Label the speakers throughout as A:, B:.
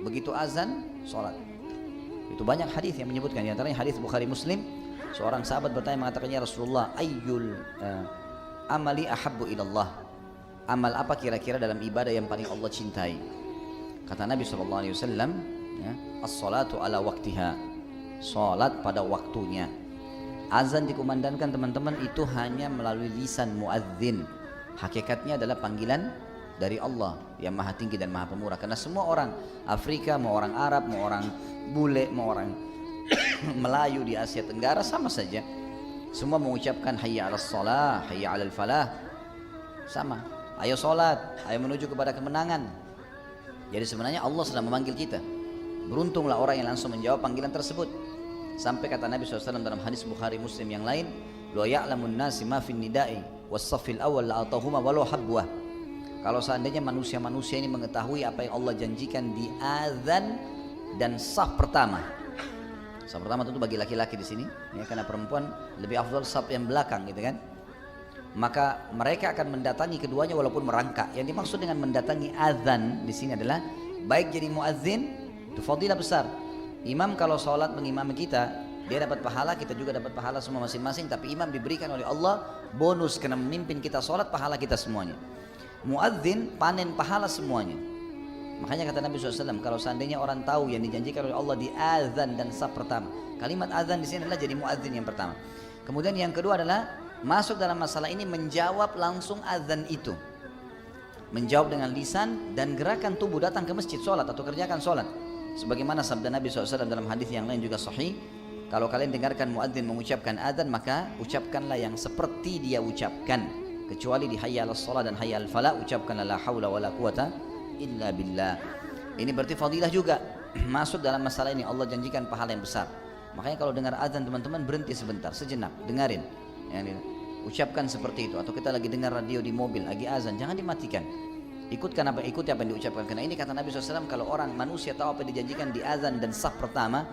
A: Begitu azan, sholat. Itu banyak hadis yang menyebutkan. Di antaranya hadis Bukhari Muslim. Seorang sahabat bertanya mengatakan, ya Rasulullah, ayyul amali ahabbu ilallah. Amal apa kira-kira dalam ibadah yang paling Allah cintai? Kata Nabi SAW, ya, as-salatu ala waktiha. Salat pada waktunya. Azan dikumandangkan teman-teman itu hanya melalui lisan muadzin. Hakikatnya adalah panggilan dari Allah yang maha tinggi dan maha pemurah. Karena semua orang Afrika, mau orang Arab, mau orang bule, mau orang Melayu di Asia Tenggara sama saja. Semua mengucapkan hayya 'alas shalah, hayya 'alal falah. Sama. Ayo salat, ayo menuju kepada kemenangan. Jadi sebenarnya Allah sedang memanggil kita. Beruntunglah orang yang langsung menjawab panggilan tersebut. Sampai kata Nabi SAW dalam hadis Bukhari Muslim yang lain, "Lo ya'lamun nasi ma fin nida'i was-saffil awwal la'atahuma walau habwah." Kalau seandainya manusia-manusia ini mengetahui apa yang Allah janjikan di azan dan saf pertama. Saf pertama tentu bagi laki-laki di sini, ya, karena perempuan lebih afdal saf yang belakang, gitu kan? Maka mereka akan mendatangi keduanya walaupun merangkak. Yang dimaksud dengan mendatangi azan di sini adalah baik jadi muadzin, itu fadilah besar. Imam kalau sholat mengimami kita, dia dapat pahala, kita juga dapat pahala semua masing-masing. Tapi imam diberikan oleh Allah bonus karena memimpin kita sholat, pahala kita semuanya. Muadzin panen pahala semuanya. Makanya kata Nabi SAW, kalau seandainya orang tahu yang dijanjikan oleh Allah di azan dan saf pertama, kalimat azan di sini adalah jadi muadzin yang pertama. Kemudian yang kedua adalah masuk dalam masalah ini menjawab langsung azan itu, menjawab dengan lisan dan gerakan tubuh datang ke masjid sholat atau kerjakan sholat. Sebagaimana sabda Nabi SAW dalam hadis yang lain juga sahih, kalau kalian dengarkan muadzin mengucapkan azan, maka ucapkanlah yang seperti dia ucapkan, kecuali di hayya 'alas shalah dan hayya 'alal falah ucapkanlah la haula wala quwata illa billah. Ini berarti fadilah juga. Masuk dalam masalah ini Allah janjikan pahala yang besar. Makanya kalau dengar azan teman-teman berhenti sebentar, sejenak, dengarin. Ucapkan seperti itu. Atau kita lagi dengar radio di mobil, lagi azan, jangan dimatikan. Ikuti apa yang diucapkan. Karena ini kata Nabi SAW, kalau orang manusia tahu apa yang dijanjikan di azan dan saf pertama,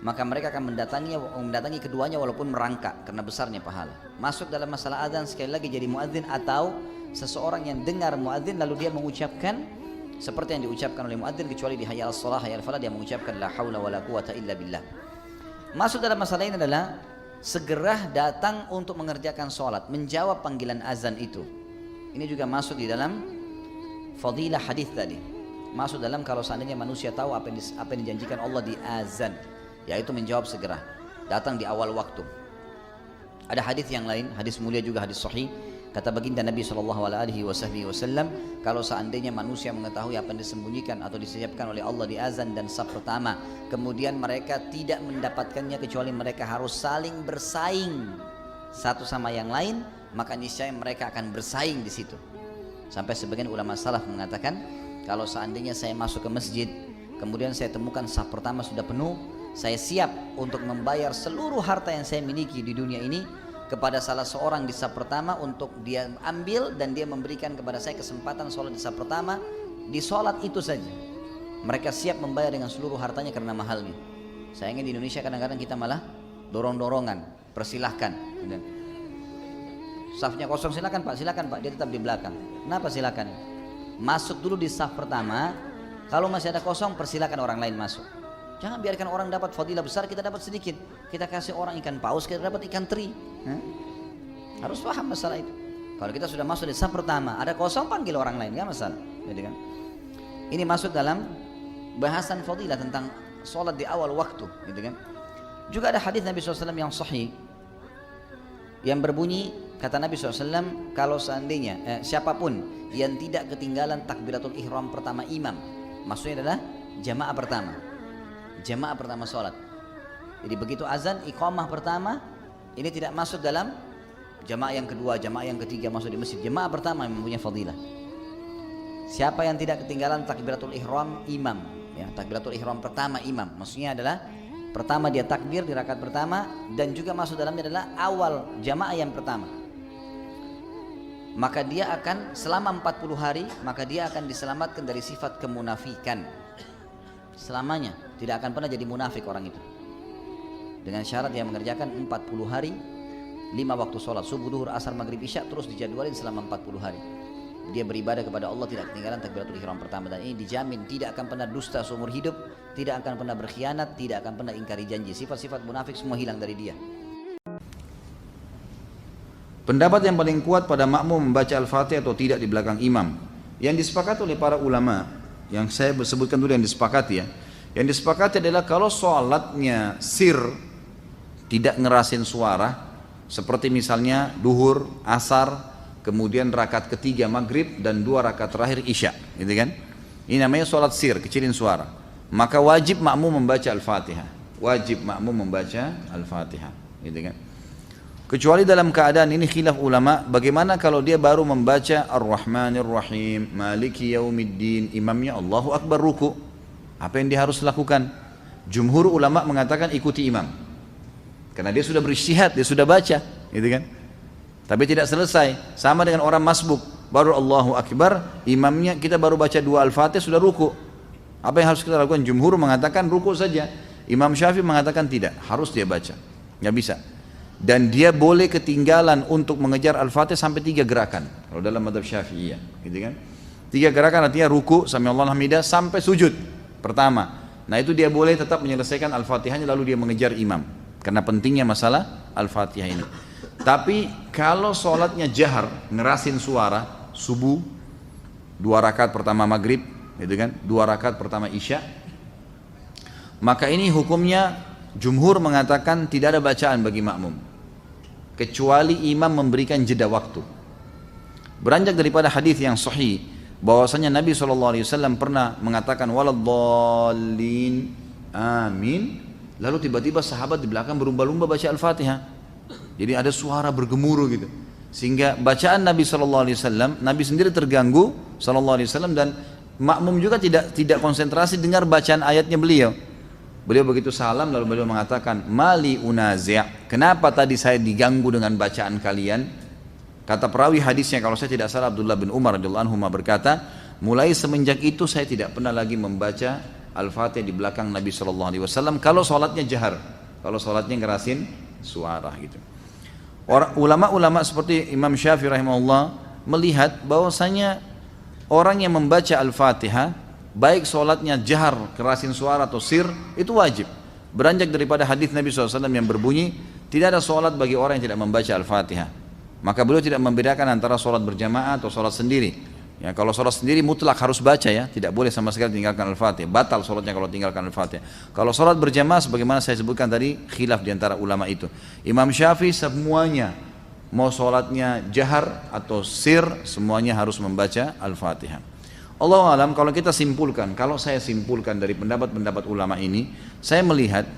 A: maka mereka akan mendatangi keduanya walaupun merangkak karena besarnya pahala. Masuk dalam masalah azan sekali lagi jadi muadzin, atau seseorang yang dengar muadzin lalu dia mengucapkan seperti yang diucapkan oleh muadzin, kecuali di hayya 'alas shalah hayya 'alal falah dia mengucapkan la haula wala quwata illa billah. Masuk dalam masalah ini adalah segera datang untuk mengerjakan sholat, menjawab panggilan azan itu. Ini juga masuk di dalam fadilah hadis tadi. Masuk dalam kalau seandainya manusia tahu apa yang dijanjikan Allah di azan, yaitu menjawab segera, datang di awal waktu. Ada hadis yang lain, hadis mulia juga, hadis sahih. Kata baginda Nabi SAW, kalau seandainya manusia mengetahui apa yang disembunyikan atau disiapkan oleh Allah di azan dan saf pertama, kemudian mereka tidak mendapatkannya kecuali mereka harus saling bersaing satu sama yang lain, maka niscaya mereka akan bersaing di situ. Sampai sebagian ulama salaf mengatakan, kalau seandainya saya masuk ke masjid, kemudian saya temukan saf pertama sudah penuh, saya siap untuk membayar seluruh harta yang saya miliki di dunia ini kepada salah seorang di saf pertama untuk dia ambil, dan dia memberikan kepada saya kesempatan sholat di saf pertama. Di sholat itu saja mereka siap membayar dengan seluruh hartanya karena mahalnya. Sayangnya di Indonesia kadang-kadang kita malah dorong-dorongan, persilahkan, safnya kosong, silakan pak, dia tetap di belakang. Kenapa silakan? Masuk dulu di saf pertama, kalau masih ada kosong persilahkan orang lain masuk. Jangan biarkan orang dapat fadilah besar, kita dapat sedikit. Kita kasih orang ikan paus, kita dapat ikan teri. Harus paham masalah itu. Kalau kita sudah masuk di saf pertama, ada kosong, panggil orang lain, gak masalah. Jadi kan? Ini masuk dalam bahasan fadilah tentang sholat di awal waktu, gitu kan? Juga ada hadis Nabi SAW yang sahih, yang berbunyi, kata Nabi SAW, kalau seandainya siapapun yang tidak ketinggalan takbiratul ihram pertama imam, maksudnya adalah jamaah pertama sholat. Jadi begitu azan, iqamah pertama, ini tidak masuk dalam jamaah yang kedua, jamaah yang ketiga masuk di masjid. Jamaah pertama yang mempunyai fadilah. Siapa yang tidak ketinggalan takbiratul ihram imam, ya, takbiratul ihram pertama imam, maksudnya adalah pertama dia takbir di rakaat pertama, dan juga masuk dalamnya adalah awal jamaah yang pertama, maka dia akan selama 40 hari, maka dia akan diselamatkan dari sifat kemunafikan. Selamanya tidak akan pernah jadi munafik orang itu, dengan syarat dia mengerjakan 40 hari 5 waktu sholat, subuh, duhur, asar, maghrib, isya, terus dijadwalin selama 40 hari. dia beribadah kepada Allah tidak ketinggalan takbiratul ihram pertama, dan ini dijamin tidak akan pernah dusta seumur hidup, tidak akan pernah berkhianat, tidak akan pernah ingkari janji. Sifat-sifat munafik semua hilang dari dia. Pendapat yang paling kuat pada makmum membaca Al-Fatihah atau tidak di belakang imam, yang disepakati oleh para ulama, yang saya sebutkan dulu yang disepakati ya. Yang disepakati adalah kalau sholatnya sir, tidak ngerasin suara, seperti misalnya duhur, asar, kemudian rakaat ketiga maghrib dan 2 rakaat terakhir isya, gitu kan? Ini namanya sholat sir, kecilin suara. Maka wajib makmum membaca Al-Fatihah, wajib makmum membaca Al-Fatihah, gitu kan? Kecuali dalam keadaan ini khilaf ulama, bagaimana kalau dia baru membaca Ar-Rahmanir Rahim, Maliki Yaumiddin, imamnya Allahu Akbar ruku, apa yang dia harus lakukan? Jumhur ulama mengatakan ikuti imam, karena dia sudah berijtihad, dia sudah baca, gitu kan? Tapi tidak selesai, sama dengan orang masbuk, baru Allahu Akbar, imamnya kita baru baca 2 Al-Fatihah sudah ruku. Apa yang harus kita lakukan? Jumhur mengatakan ruku saja, Imam Syafi'i mengatakan tidak, harus dia baca, nggak bisa. Dan dia boleh ketinggalan untuk mengejar Al-Fatihah sampai 3 gerakan. Kalau dalam mazhab Syafi'iyah, gitu kan? 3 gerakan artinya ruku, sami'allahu hamidah, sampai sujud pertama. Nah itu dia boleh tetap menyelesaikan Al-Fatihahnya lalu dia mengejar imam. Karena pentingnya masalah Al-Fatihah ini. Tapi kalau sholatnya jahar, ngerasin suara, subuh, 2 rakaat pertama maghrib, gitu kan? 2 rakaat pertama isya, maka ini hukumnya jumhur mengatakan tidak ada bacaan bagi makmum, kecuali imam memberikan jeda waktu. Beranjak daripada hadis yang sahih bahwasanya Nabi SAW pernah mengatakan waladdallin amin, lalu tiba-tiba sahabat di belakang berlumba-lumba baca Al-Fatihah. Jadi ada suara bergemuruh gitu, sehingga bacaan Nabi SAW, Nabi sendiri terganggu SAW, dan makmum juga tidak konsentrasi dengar bacaan ayatnya beliau. Beliau begitu salam lalu beliau mengatakan mali unazi', kenapa tadi saya diganggu dengan bacaan kalian? Kata perawi hadisnya kalau saya tidak salah Abdullah bin Umar radhiyallahu anhu berkata, mulai semenjak itu saya tidak pernah lagi membaca Al-Fatihah di belakang Nabi SAW kalau sholatnya jahar, kalau sholatnya ngerasin suara gitu. Ulama-ulama seperti Imam Syafi'i rahimahullah melihat bahwasanya orang yang membaca Al-Fatihah baik sholatnya jahar, kerasin suara atau sir, itu wajib. Beranjak daripada hadis Nabi SAW yang berbunyi tidak ada sholat bagi orang yang tidak membaca Al-Fatihah. Maka beliau tidak membedakan antara sholat berjamaah atau sholat sendiri. Ya, kalau sholat sendiri mutlak harus baca ya, tidak boleh sama sekali tinggalkan Al-Fatihah, batal sholatnya kalau tinggalkan Al-Fatihah. Kalau sholat berjamaah sebagaimana saya sebutkan tadi, khilaf diantara ulama itu. Imam Syafi'i semuanya, mau sholatnya jahar atau sir, semuanya harus membaca Al-Fatihah. Allahu alam, kalau kita simpulkan, kalau saya simpulkan dari pendapat-pendapat ulama ini, saya melihat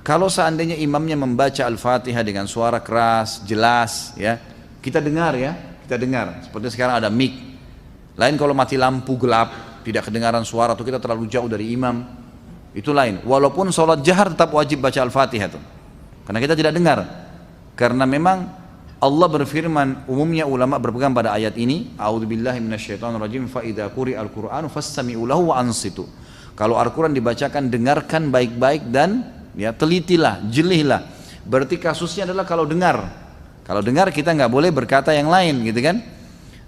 A: kalau seandainya imamnya membaca Al-Fatihah dengan suara keras, jelas, ya, kita dengar ya, kita dengar. Seperti sekarang ada mic. Lain kalau mati lampu gelap, tidak kedengaran suara atau kita terlalu jauh dari imam, itu lain. Walaupun sholat jahar tetap wajib baca Al-Fatihah tuh, karena kita tidak dengar. Karena memang Allah berfirman, umumnya ulama berpegang pada ayat ini, a'udzubillahi minasyaitonirrajim, fa idza quri'al qur'anu fastami'u lahu wa ansitu. Kalau Al-Qur'an dibacakan, dengarkan baik-baik dan ya telitilah, jelihlah. Berarti kasusnya adalah kalau dengar. Kalau dengar kita nggak boleh berkata yang lain, gitu kan?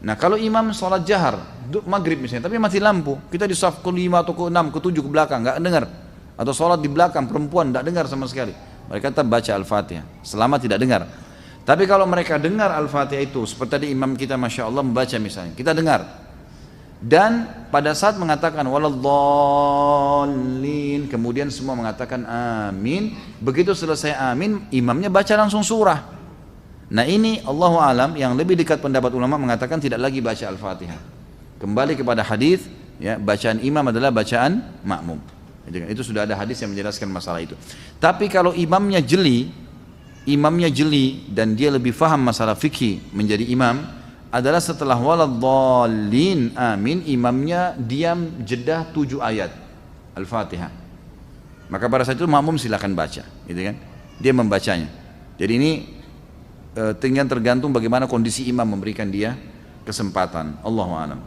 A: Nah, kalau imam sholat jahar, maghrib misalnya, tapi mati lampu, kita di saf ke-5 atau ke-6, ke-7 ke belakang, nggak dengar. Atau sholat di belakang perempuan, nggak dengar sama sekali. Mereka tetap baca Al-Fatihah, selama tidak dengar. Tapi kalau mereka dengar Al-Fatihah itu, seperti tadi imam kita Masya Allah membaca misalnya, kita dengar. Dan pada saat mengatakan waladdallin, kemudian semua mengatakan amin. Begitu selesai amin, imamnya baca langsung surah. Nah ini Allahu alam, yang lebih dekat pendapat ulama mengatakan tidak lagi baca Al-Fatihah. Kembali kepada hadis, ya, bacaan imam adalah bacaan makmum. Itu sudah ada hadis yang menjelaskan masalah itu. Tapi kalau imamnya jeli dan dia lebih faham masalah fikih menjadi imam, adalah setelah waladdallin amin, imamnya diam jeda 7 ayat Al-Fatihah. Maka pada saat itu makmum silakan baca, gitu kan? Dia membacanya. Jadi ini tinggal tergantung bagaimana kondisi imam memberikan dia kesempatan. Allahu a'lam.